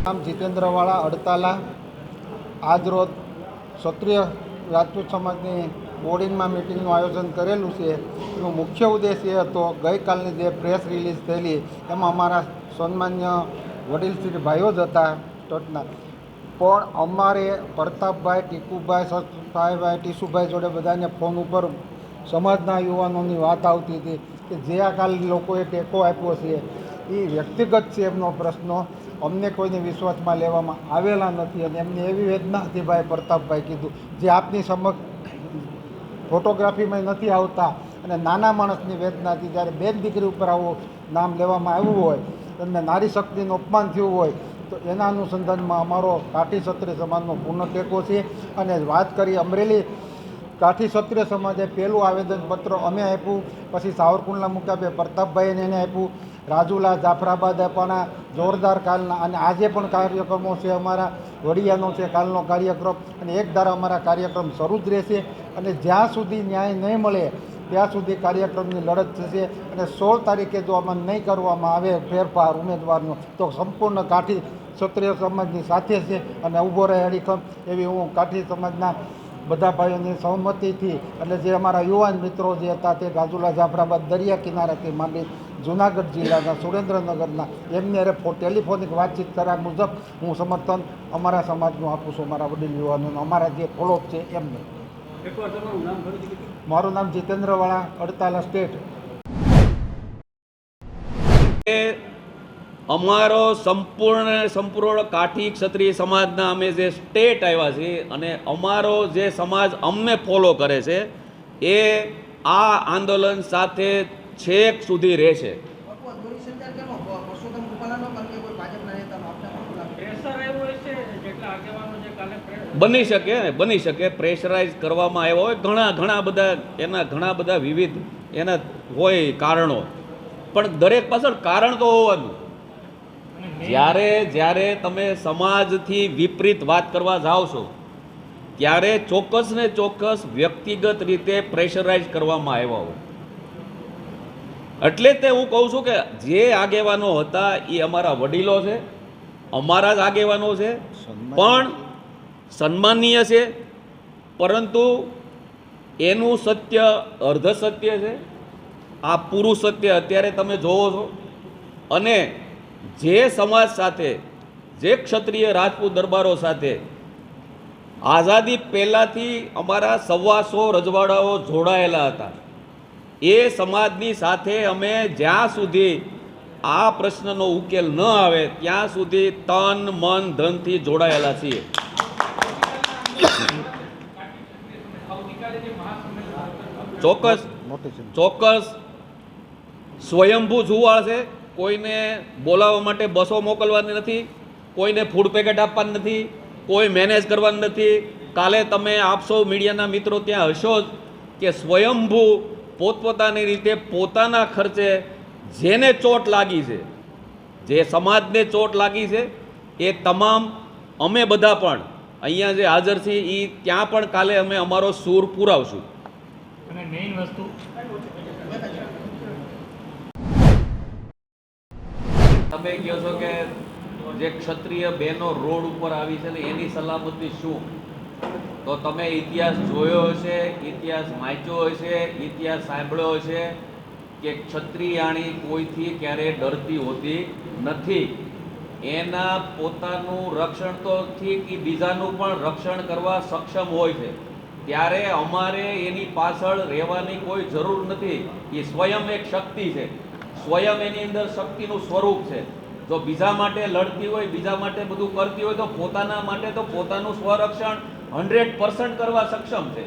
નામ જીતેન્દ્રવાળા અડતાલા આજ રોજ ક્ષત્રિય રાજપૂત સમાજની બોર્ડિંગમાં મિટિંગનું આયોજન કરેલું છે. એનો મુખ્ય ઉદ્દેશ એ હતો, ગઈકાલની જે પ્રેસ રિલીઝ થયેલી એમાં અમારા સન્માન્ય વડીલ શ્રી ભાઈઓ જ હતા સ્ટટના, પણ અમારે પ્રતાપભાઈ, ટીકુભાઈ, સતભાઈ, ટીસુભાઈ જોડે બધાને ફોન ઉપર સમાજના યુવાનોની વાત આવતી હતી કે જે આ કાલ લોકોએ ટેકો આપ્યો છે એ વ્યક્તિગત છે એમનો પ્રશ્ન, અમને કોઈને વિશ્વાસમાં લેવામાં આવેલા નથી. અને એમની એવી વેદના હતી ભાઈ પ્રતાપભાઈ કીધું, જે આપની સમક્ષ ફોટોગ્રાફીમાં નથી આવતા, અને નાના માણસની વેદના હતી. જ્યારે બેન દીકરી ઉપર આવું નામ લેવામાં આવ્યું હોય, એમને નારી શક્તિનું અપમાન થયું હોય, તો એના અનુસંધાનમાં અમારો કાઠી ક્ષત્રિય સમાજનો પૂર્ણ ટેકો છે. અને વાત કરી અમરેલી કાઠી ક્ષત્રિય સમાજે પહેલું આવેદનપત્ર અમે આપ્યું, પછી સાવરકુંડલા મુકાબે પ્રતાપભાઈને એને આપ્યું, રાજુલા, જાફરાબાદ આપવાના જોરદાર કાલના. અને આજે પણ કાર્યક્રમો છે, અમારા વડિયાનો છે કાલનો કાર્યક્રમ, અને એક ધારા અમારા કાર્યક્રમ શરૂ જ રહેશે. અને જ્યાં સુધી ન્યાય નહીં મળે ત્યાં સુધી કાર્યક્રમની લડત થશે. અને 16 તારીખે જો આમાં નહીં કરવામાં આવે ફેરફાર ઉમેદવારનો, તો સંપૂર્ણ કાઠી ક્ષત્રિય સમાજની સાથે છે અને ઊભો રહે અડીખમ, એવી હું કાઠી સમાજના બધા ભાઈઓની સહમતિથી, એટલે જે અમારા યુવાન મિત્રો જે હતા તે રાજુલા, જાફરાબાદ, દરિયા કિનારાથી માંડી જૂનાગઢ જિલ્લાના, સુરેન્દ્રનગરના, એમની અરે ટેલિફોનિક વાતચીત કર્યા મુજબ હું સમર્થન અમારા સમાજનું આપું છું, અમારા વડીલ યુવાનોનું, અમારા જે ફોલોઅપ છે એમને. મારું નામ જીતેન્દ્રવાળા, અડતાલા સ્ટેટ. અમારો સંપૂર્ણ કાઠી ક્ષત્રિય સમાજના અમે જે સ્ટેટ આવ્યા છીએ, અને અમારો જે સમાજ અમને ફોલો કરે છે એ આ આંદોલન સાથે છેક સુધી રહેશે. બની શકે પ્રેશરાઇઝ કરવામાં આવ્યો હોય, ઘણા બધા વિવિધ એના હોય કારણો, પણ દરેક પાછળ કારણ તો હોવાનું. જ્યારે તમે સમાજથી વિપરીત વાત કરવા જાઓ છો ત્યારે ચોક્કસ ને ચોક્કસ વ્યક્તિગત રીતે પ્રેશરાઇઝ કરવામાં આવ્યા હોય. એટલે તે હું કહું છું કે જે આગેવાનો હતા એ અમારા વડીલો છે, અમારા જ આગેવાનો છે, પણ સન્માનીય છે, પરંતુ એનું સત્ય અર્ધ સત્ય છે, આ પૂરું સત્ય અત્યારે તમે જોવો છો. અને જે સમાજ સાથે, જે ક્ષત્રિય રાજપૂત દરબારો સાથે આઝાદી પહેલાંથી અમારા 125 રજવાડાઓ જોડાયેલા હતા, એ સમાજની સાથે અમે જ્યાં સુધી આ પ્રશ્નનો ઉકેલ ન આવે ત્યાં સુધી તન મન ધનથી જોડાયેલા છીએ. ચોક્કસ સ્વયંભૂ જુવાળ છે. કોઈને બોલાવવા માટે બસો મોકલવાની નથી, કોઈને ફૂડ પેકેટ આપવાની નથી, કોઈ મેનેજ કરવાનું નથી. કાલે તમે આપશો મીડિયાના મિત્રો ત્યાં હશો જ કે સ્વયંભૂ પોતપોતાની રીતે પોતાના ખર્ચે જેને ચોટ લાગી છે, જે સમાજને ચોટ લાગી છે, એ તમામ અમે બધા પણ અહીંયા જે હાજર છીએ એ ત્યાં પણ કાલે અમે અમારો સૂર પુરાવશું. અને મેઇન વસ્તુ તમે કહો છો કે જે ક્ષત્રિય બહેનો રોડ ઉપર આવી છે ને એની સલામતી શું, તો તમે ઇતિહાસ જોયો હશે, ઇતિહાસ વાંચ્યો હશે, ઇતિહાસ સાંભળ્યો હશે કે ક્ષત્રિયાણી કોઈથી ક્યારેય ડરતી હોતી નથી. એના પોતાનું રક્ષણ તો ઠીક, એ બીજાનું પણ રક્ષણ કરવા સક્ષમ હોય છે. ત્યારે અમારે એની પાછળ રહેવાની કોઈ જરૂર નથી. એ સ્વયં એક શક્તિ છે, સ્વયં એની અંદર શક્તિનું સ્વરૂપ છે. જો બીજા માટે લડતી હોય, બીજા માટે બધું કરતી હોય, તો પોતાના માટે તો પોતાનું સ્વરક્ષણ 100% કરવા સક્ષમ છે.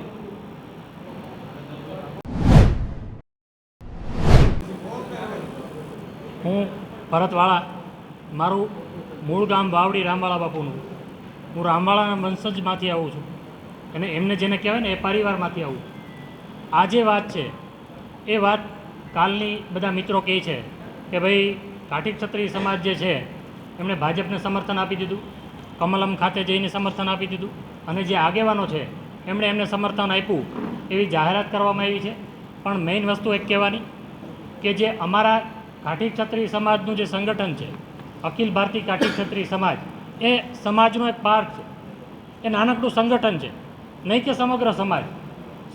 હું ભરતવાળા, મારું મૂળ ગામ વાવડી રામવાળા બાપુનું. હું રામવાળાના વંશજમાંથી આવું છું, અને એમને જેને કહેવાય ને એ પરિવારમાંથી આવું. આ જે વાત છે એ વાત કાલની બધા મિત્રો કહે છે કે ભાઈ કાઠી ક્ષત્રિય સમાજ જે છે એમણે ભાજપને સમર્થન આપી દીધું, કમલમ ખાતે જઈને સમર્થન આપી દીધું, અને જે આગેવાનો છે એમણે એમને સમર્થન આપ્યું એવી જાહેરાત કરવામાં આવી છે. પણ મેઇન વસ્તુ એક કહેવાની કે જે અમારા કાઠી ક્ષત્રિય સમાજનું જે સંગઠન છે, અખિલ ભારતીય કાઠી ક્ષત્રિય સમાજ, એ સમાજનો એક પાર્ટ છે, એ નાનકડું સંગઠન છે, નહીં કે સમગ્ર સમાજ.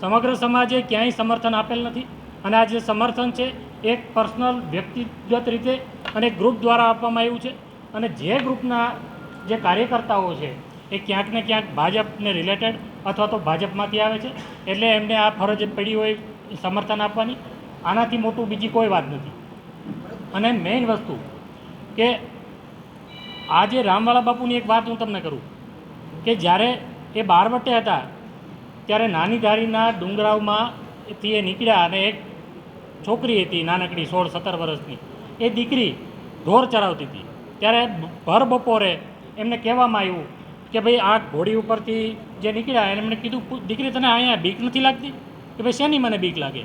સમગ્ર સમાજે ક્યાંય સમર્થન આપેલ નથી અને આ જે સમર્થન છે એક પર્સનલ વ્યક્તિગત રીતે અને ગ્રુપ દ્વારા આપવામાં આવ્યું છે અને જે ગ્રુપના જે કાર્યકર્તાઓ છે એ ક્યાંક ને ક્યાંક ભાજપને રિલેટેડ અથવા તો ભાજપમાંથી આવે છે, એટલે એમને આ ફરજ પડી હોય સમર્થન આપવાની. આનાથી મોટું બીજી કોઈ વાત નથી. અને મેઇન વસ્તુ કે આજે રામવાળા બાપુની એક વાત હું તમને કરું કે જ્યારે એ બારવટે હતા ત્યારે નાની ધારીના ડુંગરાવમાંથી એ નીકળ્યા અને એક છોકરી હતી નાનકડી 16-17 વર્ષની, એ દીકરી ઢોર ચરાવતી હતી. ત્યારે ભર બપોરે એમને કહેવામાં આવ્યું કે ભાઈ આ ઘોડી ઉપરથી જે નીકળ્યા એને એમણે કીધું, દીકરી તને અહીંયા બીક નથી લાગતી? કે ભાઈ શેની મને બીક લાગે?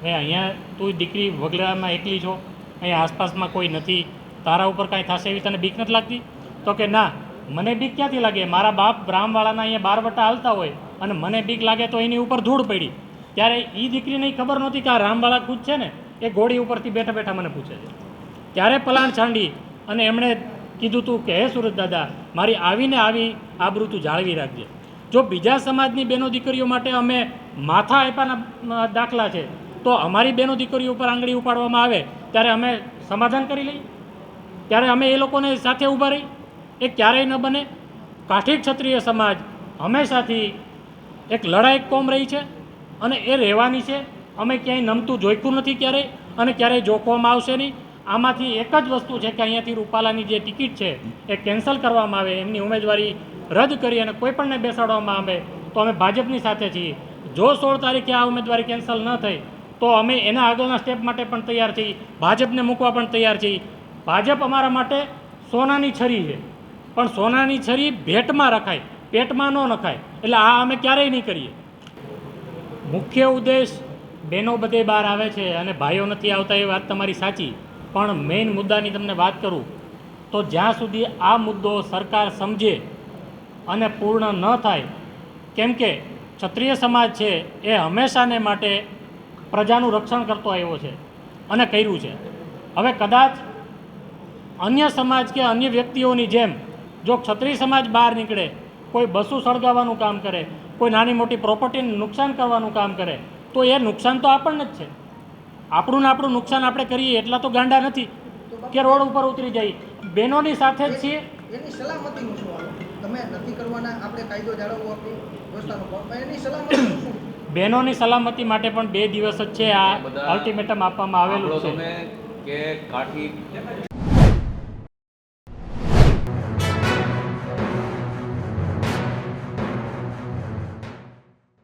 ભાઈ અહીંયા તું દીકરી વગડામાં એકલી છો, અહીંયા આસપાસમાં કોઈ નથી, તારા ઉપર કાંઈ થશે એવી તને બીક નથી લાગતી? તો કે ના, મને બીક ક્યાંથી લાગે? મારા બાપ રામવાળાના અહીંયા બારવટા હાલતા હોય અને મને બીક લાગે તો એની ઉપર ધૂળ પડી. ત્યારે એ દીકરીને ખબર નહોતી કે આ રામવાળા ખુદ છે ને એ ઘોડી ઉપરથી બેઠા બેઠા મને પૂછે છે. ત્યારે પલાણ છાંડી અને એમણે કીધું તું કે હે સુરત દાદા, મારી આવીને આવી આબરૂ તું જાળવી રાખજે. જો બીજા સમાજની બેનો દીકરીઓ માટે અમે માથા આપ્યાના દાખલા છે, તો અમારી બેનો દીકરીઓ ઉપર આંગળી ઉપાડવામાં આવે ત્યારે અમે સમાધાન કરી લઈએ, ત્યારે અમે એ લોકોને સાથે ઊભા રહી. એ ક્યારેય ન બને. કાઠી ક્ષત્રિય સમાજ હંમેશાથી એક લડાયક કોમ રહી છે અને એ રહેવાની છે. અમે ક્યાંય નમતું જોઈતું નથી ક્યારેય અને ક્યારેય જોખવામાં આવશે નહીં. આમાંથી એક જ વસ્તુ છે કે અહીંયાથી રૂપાલાની જે ટિકિટ છે એ કેન્સલ કરવામાં આવે, એમની ઉમેદવારી રદ કરી અને કોઈ પણને બેસાડવામાં આવે તો અમે ભાજપની સાથે છીએ. જો 16 તારીખે આ ઉમેદવારી કેન્સલ ન થઈ તો અમે એના આગળના સ્ટેપ માટે પણ તૈયાર છીએ, ભાજપને મૂકવા પણ તૈયાર છીએ. ભાજપ અમારા માટે સોનાની છરી છે, પણ સોનાની છરી ભેટમાં રખાય, પેટમાં ન નખાય. એટલે આ અમે ક્યારેય નહીં કરીએ. મુખ્ય ઉદ્દેશ બહેનો બધે બહાર આવે છે અને ભાઈઓ નથી આવતા, એ વાત તમારી સાચી, પણ મેઇન મુદ્દાની તમને વાત કરું તો જ્યાં સુધી આ મુદ્દો સરકાર સમજે અને પૂર્ણ ન થાય, કેમ કે ક્ષત્રિય સમાજ છે એ હંમેશાને માટે પ્રજાનું રક્ષણ કરતો આવ્યો છે અને કર્યું છે. હવે કદાચ અન્ય સમાજ કે અન્ય વ્યક્તિઓની જેમ જો ક્ષત્રિય સમાજ બહાર નીકળે, કોઈ બસું સળગાવવાનું કામ કરે, કોઈ નાની મોટી પ્રોપર્ટીને નુકસાન કરવાનું કામ કરે, તો એ નુકસાન તો આપણને જ છે. આપણું ને આપણું નુકસાન આપણે કરીએ એટલા તો ગાંડા નથી કે રોડ ઉપર ઉતરી જાય. બહેનોની સાથે જ છીએ. એની સલામતીનું શું હાલો? તમે નથી કરવાના, આપણે કાયદો જાળવવો, આપણી વ્યવસ્થાનો, એની સલામતીનું શું? બહેનોની સલામતી માટે પણ 2 દિવસ જ છે આ બધા અલ્ટિમેટમ આપવામાં આવેલું સાંભળો છે. તમે કે કાઠી